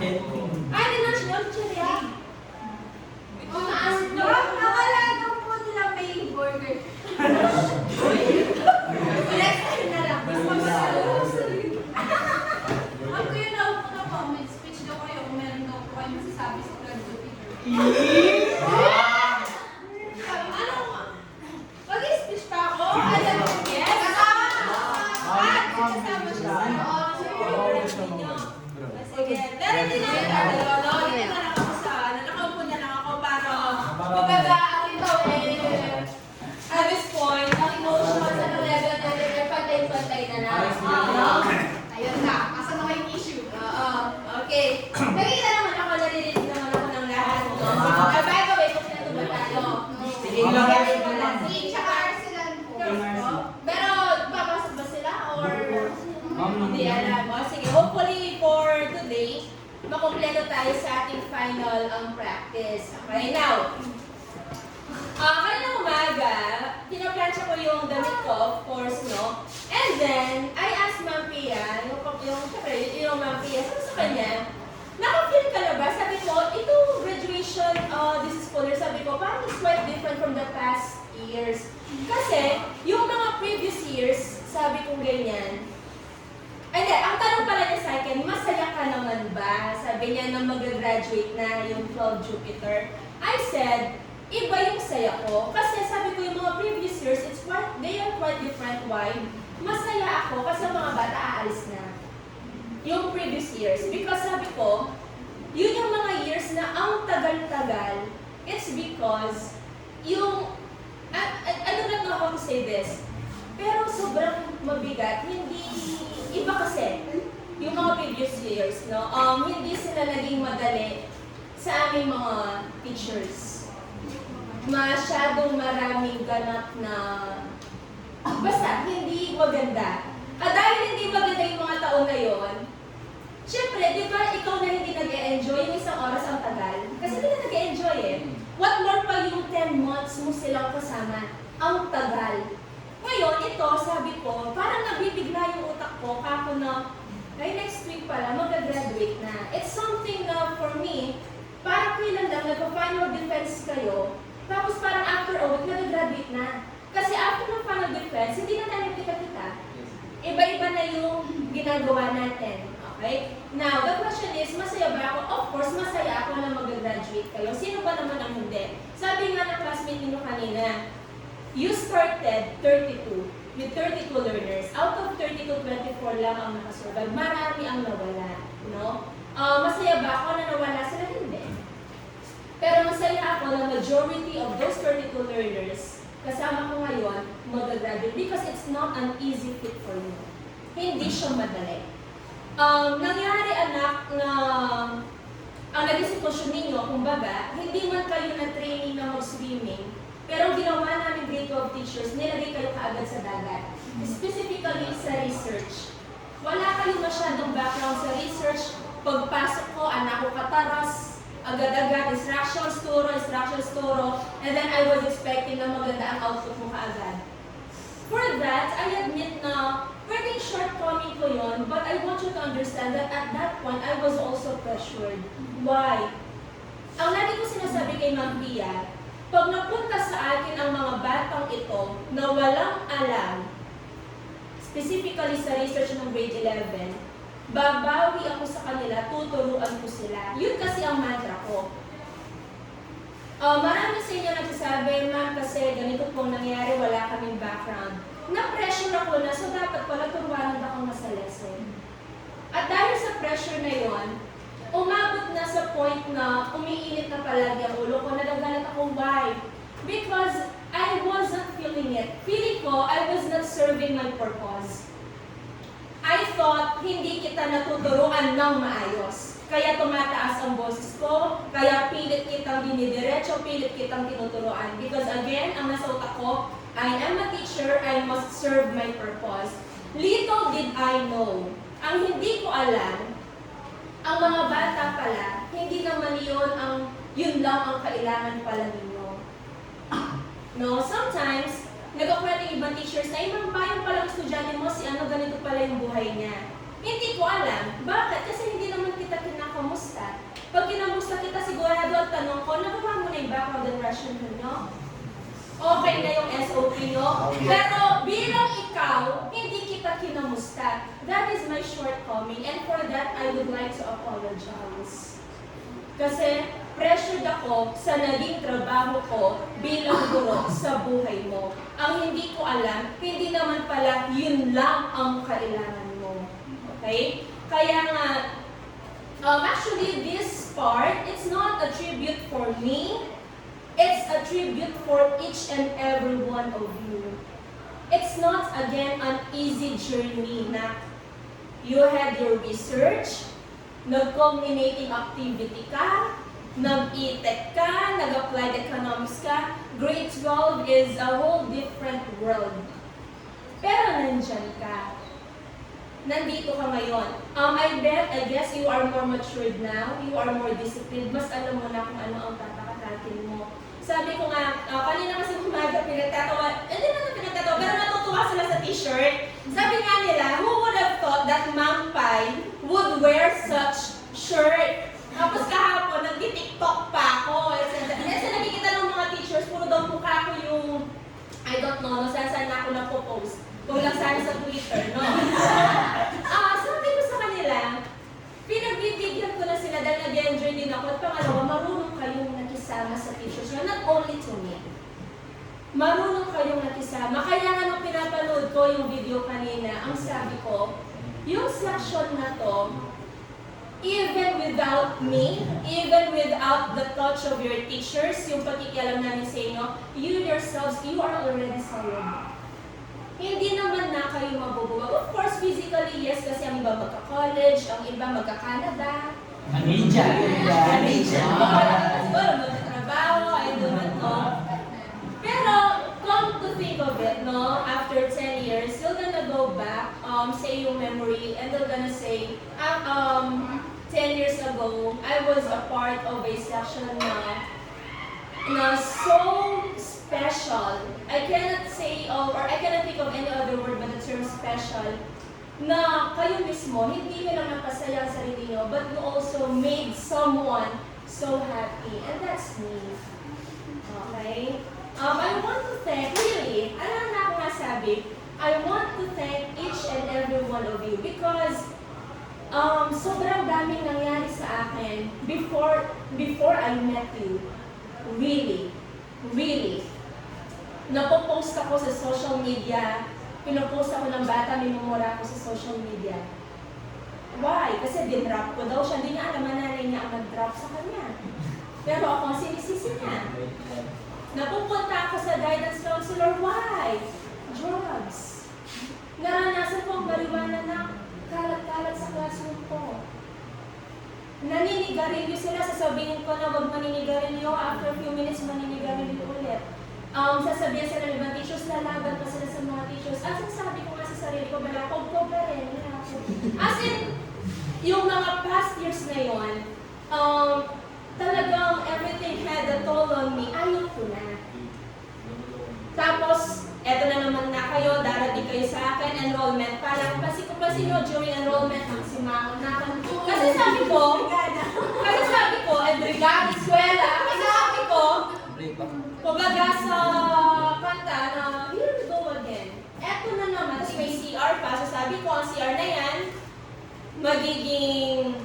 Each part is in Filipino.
Ay, di na siya, Cheria. Nakala daw po nila may burger. Next time na lang. Mas Ang kuya na upo na po, may speech daw kayo kung meron daw po kayo masasabi sa Club Jupiter. Ano? Mag-speech pa ako? Alam mo, yes? Kasama siya. Sige. Pero hindi na yung tatalo. Hindi na lang ako sa nakaupo na lang ako para kumbaga ako ito at this point, ang emotional sa level na pantay-pantay na lang. Ayun na, asa na yung issue? Okay. Nakikita naman ako, naririnig naman ako ng lahat. By the way, kung sino ba tayo? Sige, Sige, tsaka Arsenal po. Pero, papasok ba sila? Or hindi alam mo? Sige, hopefully for today, makompleto tayo sa ating final practice. Okay, now, kanina umaga, pinaplansya ko yung damit ko, of course, no? And then, I asked Ma'am Pia, yung Ma'am Pia, sabi sa kanya, naka-feel ka na ba? Sabi ko, itong graduation, this is color, sabi ko, parang it's quite different from the past years. Kasi, yung mga previous years, sabi ko ganyan, hindi, ang tanong pala niya sa akin, masaya ka naman ba? Sabi niya na mag-graduate na yung 12 Jupiter. I said, iba yung saya ko. Kasi sabi ko yung mga previous years, they are quite different. Why? Masaya ako kasi ang mga bata aalis na. Yung previous years. Because sabi ko, yun yung mga years na ang tagal-tagal. It's because yung, I don't know how to say this, pero sobrang mabigat. Iba kasi, yung mga previous years, no? Hindi sila naging madali sa aming mga teachers. Masyadong maraming ganap na basta hindi maganda. Dahil hindi maganda yung mga taon na yon, syempre, di ba ikaw na hindi nag-e-enjoy yung isang oras ang tagal? Kasi hindi na nag-e-enjoy eh. What more pa yung 10 months mo silang kasama? Ang tagal. Ngayon, ito, sabi ko, parang nabibigla yung utak ko, kako na, ay next week pala, mag-graduate na. It's something na for me, parang kailan lang, nagpa-final defense kayo, tapos parang after a week, mag-graduate na. Kasi after ng final defense, hindi na tayo kita-kita. Iba-iba na yung ginagawa natin. Okay? Now, the question is, masaya ba ako? Of course, masaya ako na mag-graduate kayo. Sino ba naman ang hindi? Sabi nga ng classmate ninyo kanina, you started 32 with 32 learners. Out of 32, 24 lang ang nakasurvive. Marami ang nawala. No? Masaya ba ako na nawala sila? Hindi. Pero masaya ako na majority of those 32 learners kasama ko ngayon mag-graduate because it's not an easy fit for you. Hindi siya madali. Nangyari anak na ang naging sitwasyon ninyo, kumbaga, hindi man kayo na training na mag-swimming, pero ginawa namin grade 12 teachers, nilagay kayo kaagad sa dagat. Specifically sa research. Wala kayong masyadong background sa research. Pagpasok ko, anak ko kataras, agad-agad, instructions turo, and then I was expecting na maganda ang output mo kaagad. For that, I admit na pwedeng shortcoming ko yon, but I want you to understand that at that point, I was also pressured. Why? Ang lagi ko sinasabi kay Ma'am Pia, pag napunta sa akin ang mga batang ito na walang alam, specifically sa research ng grade 11, babawi ako sa kanila, tuturuan ko sila. Yun kasi ang mantra ko. Marami sa inyo nagsasabi, ma'am, kasi ganito pong nangyari, wala kaming background. Na-pressure ako na, so dapat pala turuanan ako na sa lesson. At dahil sa pressure na yon, umabot na sa point na umiinit na palagi ang ulo ko, nagagalit ako, why? Because I wasn't feeling it. Feeling ko, I was not serving my purpose. I thought, hindi kita natuturuan ng maayos. Kaya tumataas ang boses ko, kaya pilit kitang dinidiretso, pilit kitang tinuturuan. Because again, ang nasa utak ko, I am a teacher, I must serve my purpose. Little did I know, ang hindi ko alam, ang mga bata pala, hindi naman yun lang ang kailangan pala ninyo. No, sometimes, nagkakwento yung ibang teachers na, ibang bayang palang estudyante mo, si ano ganito pala yung buhay niya. Hindi ko alam. Bakit? Kasi hindi naman kita kinakamusta. Pag kinamusta kita, sigurado ang tanong ko, nagawa mo na yung background and resume nyo? Okay na yung SOP nyo? Pero bilang ikaw, hindi kita kinamusta. That is my shortcoming, and for that, I would like to apologize. Kasi pressured ako sa naging trabaho ko bilang guro sa buhay mo. Ang hindi ko alam, hindi naman pala yun lang ang kailangan mo. Okay? Kaya nga, actually this part, it's not a tribute for me. It's a tribute for each and every one of you. It's not, again, an easy journey na you had your research, nag-culminating activity ka, nag-e-tech ka, nag-applied economics ka. Grade 12 is a whole different world. Pero nandyan ka. Nandito ka ngayon. I guess you are more matured now, you are more disciplined, mas alam mo na kung ano ang tatakatakin mo. Sabi ko nga, kanina kasi umaga pinagtatawa, hindi naman pinagtatawa, pero natutuwa sila sa t-shirt. Sabi nga nila, who would have thought that Mang Pai would wear such shirt? Tapos kahapon, nag-tiktok pa ako. Kasi nakikita ng mga teachers, puro daw mukha ko yung, I don't know, saan ako napopost. Kung lang sana sa Twitter, no? Sabi ko sa kanila, pinagbibigyan ko na sila dahil nag-enjoy din ako. At pangalawa, marunong kayong nakisama sa teachers nyo, not only to me. Marunong kayong nakisama. Kaya nga nung pinapanood ko yung video kanina, ang sabi ko, yung section na to, even without me, even without the touch of your teachers, yung pakikialam namin sa inyo, you yourselves, you are already solid. Hindi naman na kayo mabubuwag. Of course, physically, yes, kasi ang iba magka-college, ang iba magka-Canada. Canadian. Siguro magka-trabaho, I don't know. Pero, come to think of it, no, after 10 years, you're gonna go back, say yung memory, and they're gonna say, 10 years ago, I was a part of a section na so special. I cannot say, or I cannot think of any other word but the term special, na kayo mismo, hindi nyo lang napasaya ang sarili nyo, but you also made someone so happy. And that's me. Okay? I want to thank, really, alam na ako nga sabi, I want to thank each and every one of you because sobrang daming nangyari sa akin before I met you. Really. Napopost ako sa social media, pinopost ako ng bata, minumura ako sa social media. Why? Kasi dinrap ko daw siya, hindi niya alam, nanay niya ang nag-drop sa kanya. Pero ako ang sinisisi niya. Napupunta ako sa guidance counselor, why? Drugs. Naranasan ko ang marijuana na kalat-kalat sa classroom ko. Naninigarilyo sila, sasabihin ko na wag maninigarilyo, after a few minutes maninigarilyo ulit. Sasabihin sila ng ibang teachers, lalaban pa sila sa mga teachers. As in, sabi ko nga sa sarili ko, balakog ko pa rin. As in, yung mga past years na yun, talagang everything had a toll on me. Ayaw ko na. Tapos, eto na naman na kayo, darating kayo sa akin, enrollment. Parang pasi nyo during enrollment, magsimangon na ako. Kasi sabi ko, brigada, eskwela, kasi sabi ko, kumbaga sa kanta na, here we go again. Eto na naman, kasi may CR pa, so sabi ko, ang CR na yan, magiging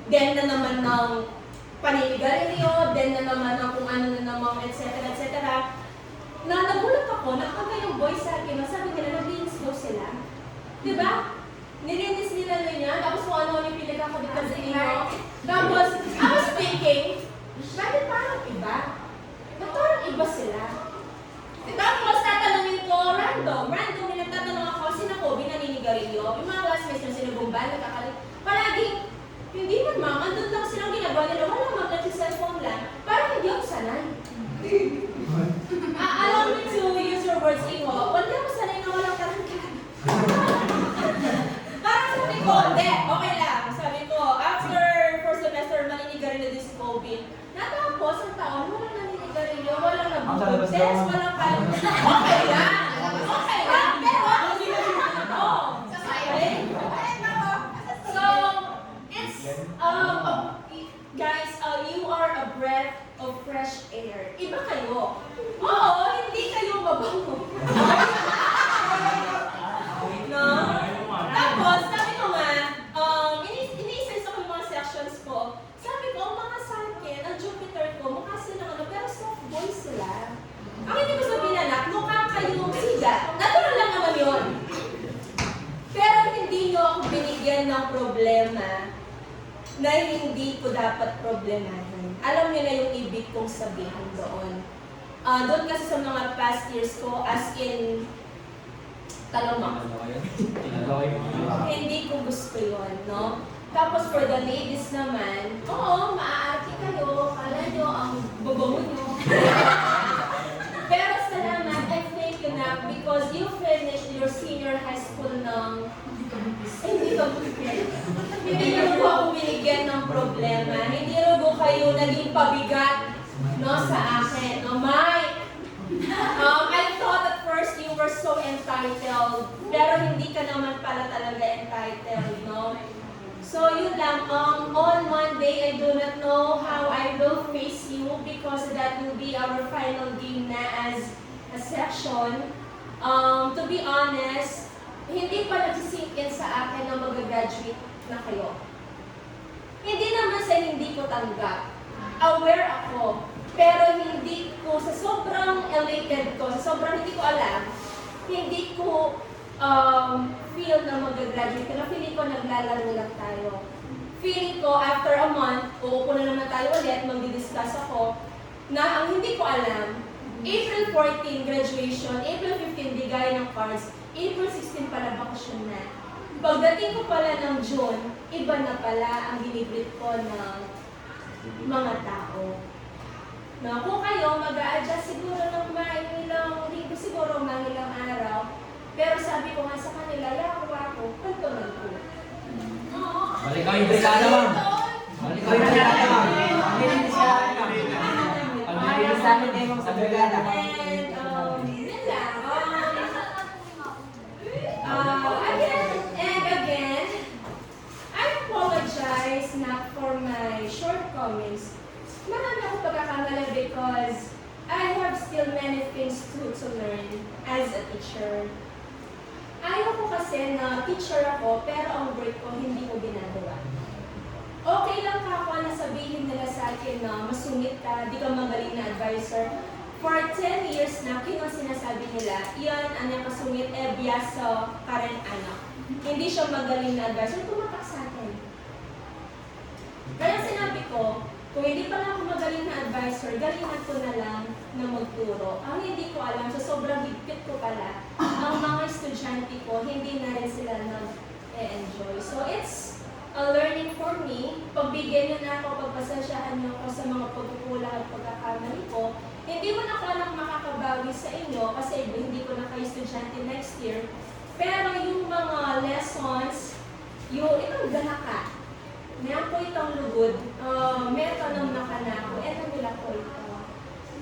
den na naman ng paninigarilyo, den na naman ng kung ano na naman, etc. Na nagulat ako, nakaka yung boys sa akin, sabi nila, naglinis daw sila. Diba? Nilinis nila niya, tapos kung ano yung pinagkakabitan sa inyo. Tapos, I was thinking, bakit parang iba? Ba't parang iba sila? Tapos, tatanungin ko, random nagtatanong ako, sino ko, binaninigarilyo, yung mga classmates na sinubumbal, nakakalit. Palaging, hindi man ma'am, andun lang silang ginagawa nila, wala mag nagsi-cellphone lang, parang hindi ako sanay. Allow me to use your words, Iho. Hindi ako sanay na walang tarangkalan. Parang sabi ko, hindi, okay lang. Sabi ko, after first semester, maninigarilyo din si COVID. Natapos ang taon, walang naninigarilyo, walang nabukod test, walang parang, okay lang. Pero, that. Natural lang naman yun. Pero hindi nyo ako binigyan ng problema na hindi ko dapat problemahin. Alam niyo na yung ibig kong sabihin doon. Doon kasi sa mga past years ko, as in, talamak. Hindi ko gusto yun, no? Tapos for the ladies naman, oo, maaarki kayo, kala nyo ang babango nyo. Pero salamat, I thank you na because you finished your senior high school ng hindi ka bigyan. Hindi nyo po ako binigyan ng problema. Hindi nyo po kayo naging pabigat no, sa akin. No, Mike, I thought at first you were so entitled, pero hindi ka naman pala talaga entitled, no? So yun lang, on Monday, I do not know how I will face you because that will be our final game na as a section. To be honest, hindi pa nagsisink in sa akin na mag-graduate na kayo. Hindi naman sa hindi ko tanggap. Aware ako. Pero hindi ko, sa sobrang elated ko, sa sobrang hindi ko alam, hindi ko feel na mag-graduate. Pero feeling ko naglalaro lang tayo. Feeling ko, after a month, uupo na naman tayo ulit, magdi-discuss ako, na ang hindi ko alam, April 14, graduation, April 15, bigay ng cards, April 16 pala bakasyon na. Pagdating ko pala ng June, iba na pala ang ginigrit ko ng mga tao. No, kung kayo mag-a-adjust siguro ng mga ilang linggo, siguro mga ilang araw, pero sabi ko nga sa kanila, ako, kantunan ko. Balik ko yung brigada, ma'am. Balik ko yung brigada, ma'am. Pag-release namin kayo sa brigada. And, yun lang. Again, I apologize not for my shortcomings. Marami ako pagkakamala because I have still many things to learn as a teacher. Ayaw ko kasi na teacher ako, pero ang work ko hindi ko ginagawa. Okay lang ka ako na sabihin nila sa akin na masungit ka, di ka magaling na advisor. For 10 years na, kinong sinasabi nila, iyan ang nakasungit biya sa current anak. Hindi siya magaling na advisor, tumatak sa akin. Kaya sinabi ko, kung hindi pa lang ako magaling na advisor, galingan ko na lang na magturo. Ang hindi ko alam, sa sobrang higpit ko pala, ang mga estudyante ko, hindi na rin sila nag-enjoy. So it's a learning for me. Pagbigyan niyo na ako, pagpasensyahan niyo ako sa mga pagkukulang at pagkakamali ko. Hindi mo na ako alam makakabawi sa inyo kasi hindi ko na kayo estudyante next year. Pero yung mga lessons, itong ganaka, meron po itong lugod, meron tanong na kanako, nila po ito.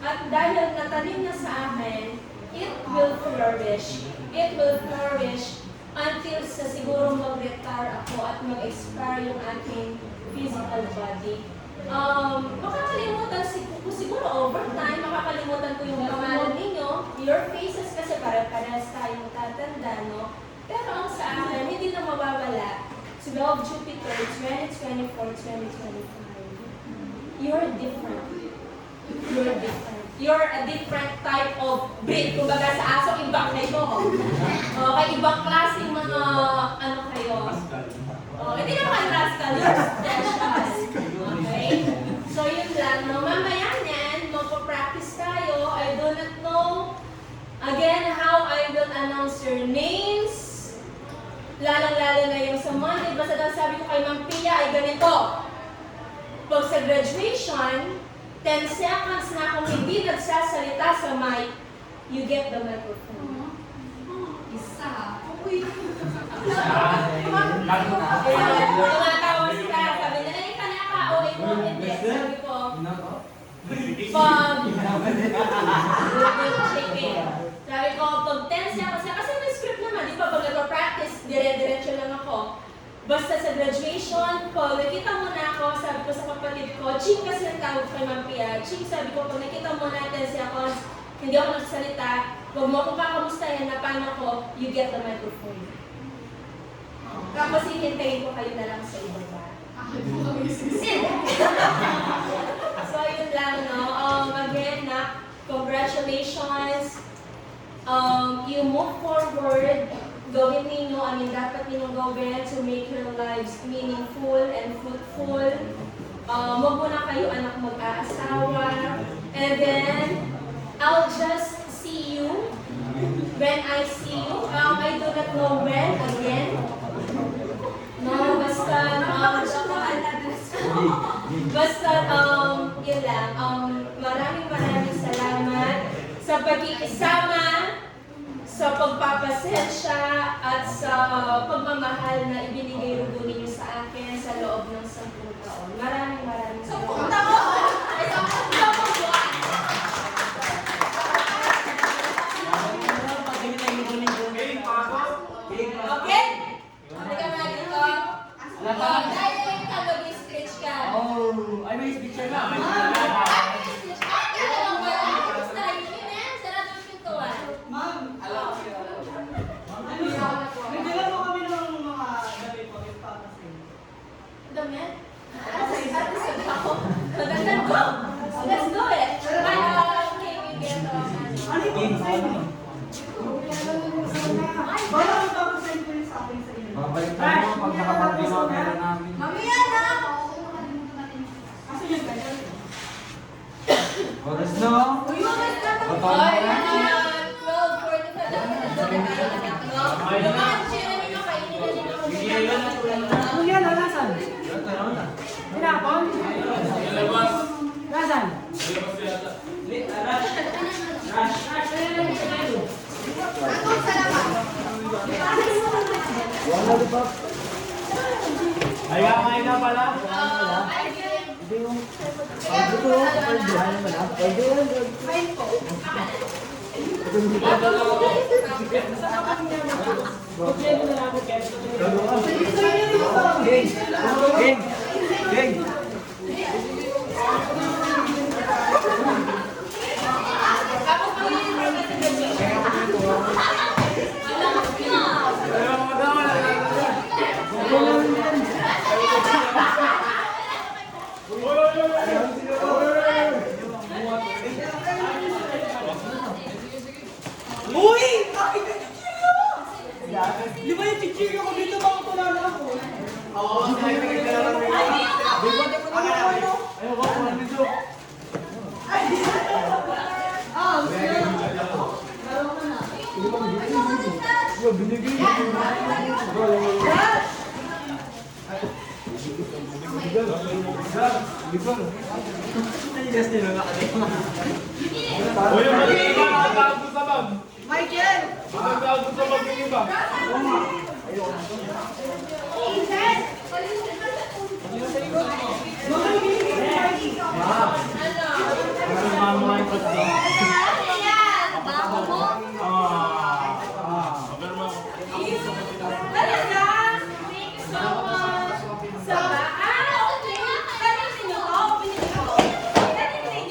At dahil natanim na sa amin, it will flourish. It will flourish until sa siguro mag-retire ako at mag-expire yung aking physical body. Makakalimutan ko siguro over time, makakalimutan ko yung pangalan ninyo, your faces kasi para-parehas tayong tatanda, no? Pero ang sa akin, hindi na mawawala. 12 Jupiter, 2024, 2025. You're different. You're different. You're a different type of breed. Kumbaga sa aso, ibang kayo. Okay, ibang klaseng mga, kayo. Hindi naman rascal, you're special. Okay? So yun lang, no? Mamaya niyan, magpa-practice tayo. I do not know, again, how I will announce your names. Lalang-lalo na yung sa Monday, basta daw sabi ko kay Ma'am Pia ay ganito. Pag sa graduation, 10 seconds na kung hindi nagsasalita sa mic, you get the microphone. Isa. Uy. Tumatawa sila, sabi nila, ay kanaka, okay mo, hindi. Sabi ko, sabi ko, pag 10 seconds na, kasi may script naman, di ba, pag nag-practice, dire-diretso lang ako. Basta sa graduation, pag nakita mo na ako, sabi ko sa kapatid ko, Ching kasi ang tawag kay Ma'am Pia, Ching, sabi ko, pag nakita mo na 10 seconds, hindi ako nagsalita, huwag mo akong kakamustahin na paano ko, you get the microphone. Tapos hihintayin ko kayo na lang sa ibaba. So, yun lang, no? Again, congratulations. you move forward, gawin ninyo, dapat ninyong gawin to make your lives meaningful and fruitful. Wag muna kayo anak mag-aasawa. And then, I'll just see you when I see you. I do not know when again. No, basta, yun lang. Maraming salamat sa pagkikisama, sa pagpapasensya, at sa pagmamahal na ibinigay rugo ninyo sa akin sa loob ng 10 taon. Maraming salamat. Ay, 10 buwan! Okay? Halika na dito. Dahil ka mag-speech ka. Oh, ay may speech na. Nagdala mo kami ng mga damit mo, yung para sa inyo. Damit? Magandang go! Let's do it! Okay, we get Ano yung para sa inyo? Bala ko tapos sa inyo yung sa akin sa inyo. Babalik tayo pag nakapag-dinner namin. Mamaya na! Kasi yung ganyan. Oras na. Uy, mamaya na! Oy, 12:45 dapat nandun na tayo, anak, no? Yung mga chino ninyo, kainin na ninyo kung Ano yan? Nasaan? Pinapon? Nasaan? Atong sa labas! Ay, kakain na pala. I give Fine po. Tapos mag-iingat natin kasi. Uy! Bakit yung chichiryo? Di ba yung chichiryo ko dito bang tulala ako? Oo, ay, Michael! Ano? Mama,